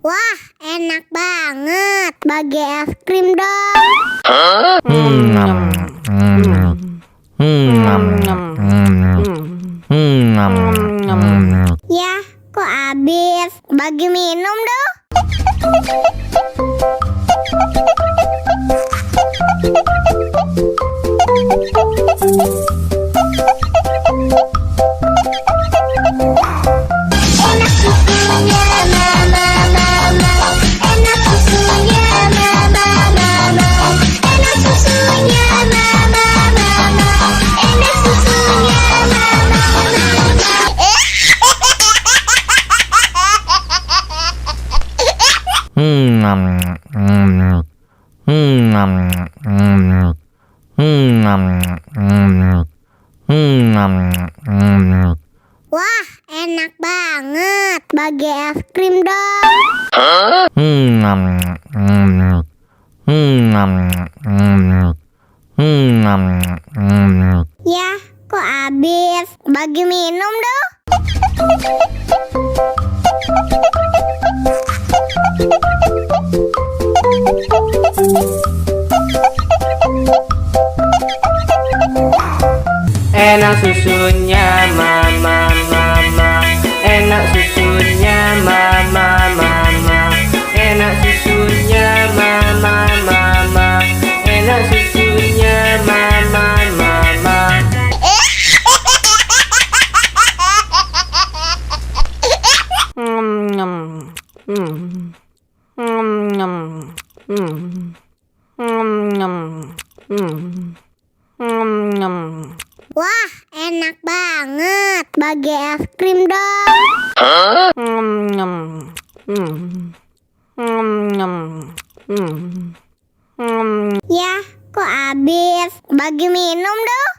Wah, enak banget. Bagi es krim dong. Ya, kok habis? Bagi minum dong. Enak susunya mama, enak susunya mama, enak susunya mama, enak susunya Wah, enak banget. Bagi es krim dong. Ya, kok habis? Bagi minum dong. Enak susunya mama, enak susunya mama, enak susunya mama, enak susunya mama. Wah, enak banget. Bagi es krim dong. Ya, kok habis? Bagi minum dong.